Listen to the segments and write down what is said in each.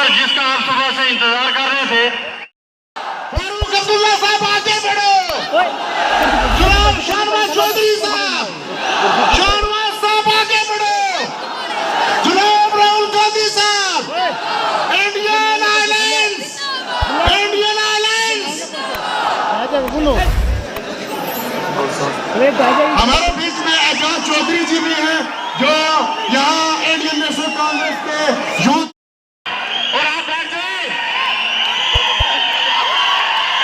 और जिसका आप सुबह से इंतजार कर रहे थे। फारूक अब्दुल्ला साहब आगे बढ़ो। जनाब शाहनवाज चौधरी साहब, शाहनवाज साहब आगे बढ़ो। जनाब राहुल गांधी साहब, इंडियन आइलैंड्स, इंडियन आइलैंड्स। हमारे बीच में एजाज चौधरी जी भी हैं जो यहाँ इंडियन नेशनल कांग्रेस के यूथ। और आप बैठ जाए।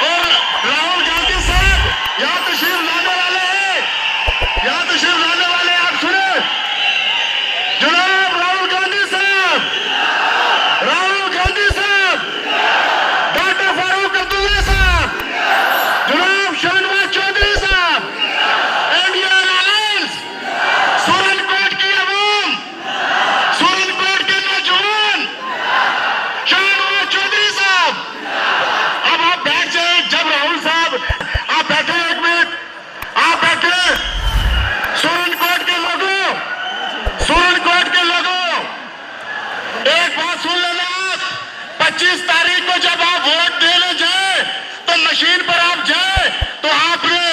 और राहुल गांधी साहब यहाँ तशरीफ लाने वाले हैं, यहाँ तशरीफ लाने वाले हैं। आप सुने जनाब राहुल गांधी साहब, राहुल गांधी साहब, डॉक्टर फारूक अब्दुल्ला साहब, जनाब शाहनवाज चौधरी साहब, इंडियन अलायंस, सुरनकोट की अवाम, सुरनकोट के नौजवान, शाहनवाज चौधरी साहब। अब आप बैठ जाए। जब राहुल साहब आप बैठे, एक मिनट आप बैठे। सुरनकोट के लोगों, सुरनकोट के लोगों, एक बात सुन लेना। आप 25 तारीख को जब आप वोट देने जाए तो मशीन पर आप जाए तो आपने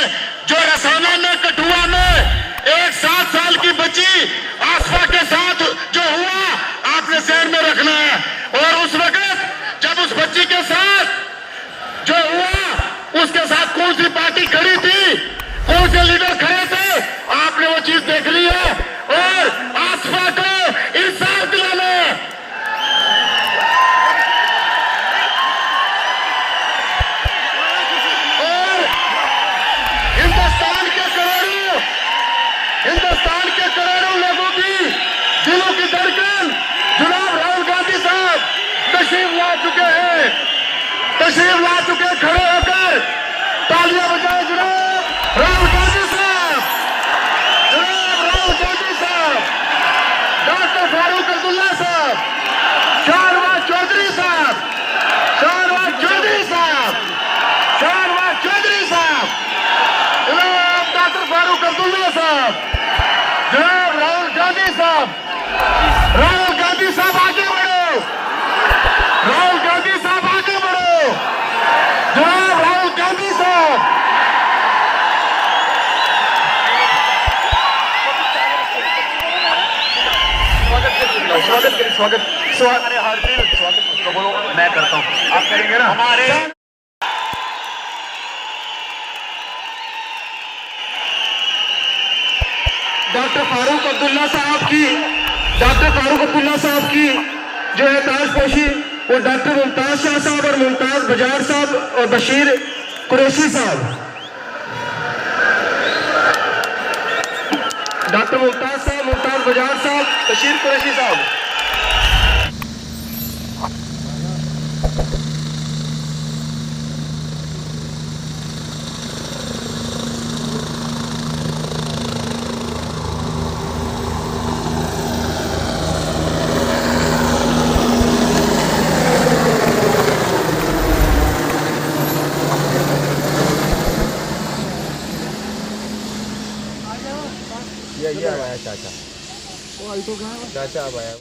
जो रसाना में कठुआ में एक 7 साल की बच्ची आसफा के साथ जो हुआ आपने सहन में रखना है। और उस वक्त जब उस बच्ची के साथ जो हुआ उसके साथ कौन सी पार्टी खड़ी थी, कौन से लीडर खड़े थे, आपने वो चीज देख ली है। और आसफा को इंसाफ दिलाना है। और हिंदुस्तान के करोड़ों लोगों की दिलों की धड़कन जनाब राहुल गांधी साहब तशरीफ ला चुके हैं, तशरीफ ला चुके। खड़े होकर तालियां बजाएं जनाब राहुल गांधी साहब, जनाब राहुल गांधी साहब, डॉक्टर फारूक अब्दुल्ला साहब, शाहनवाज चौधरी साहब, शाहनवाज चौधरी साहब, शाहनवाज चौधरी साहब, जनाब डॉक्टर फारूक अब्दुल्ला साहब, जनाब राहुल गांधी साहब। राहुल गांधी साहब आगे बढ़ो, राहुल गांधी साहब आगे बढ़ो, जनाब राहुल गांधी साहब। स्वागत स्वागत हार्दिक स्वागत तो बोलो मैं करता हूँ, आप करेंगे ना। हमारे डॉक्टर फारूक अब्दुल्ला साहब की, डॉक्टर फारूक अब्दुल्ला साहब की जो है ताजपोशी वो डॉक्टर मुमताज शाह साहब और मुमताज बजार साहब और बशीर कुरैशी साहब। डॉक्टर मुमताज साहब, मुमताज बजार साहब, बशीर कुरैशी साहब। ये आया चाचा, चाचा अब आया।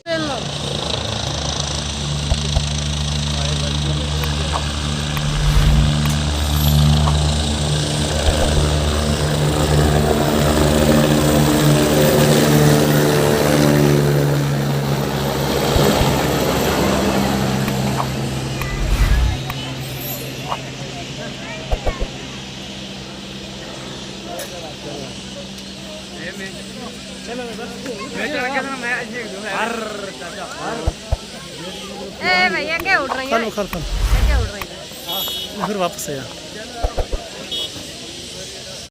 ए भैया क्या उड़ रही है? खल क्या उड़ रही है? फिर वापस आया।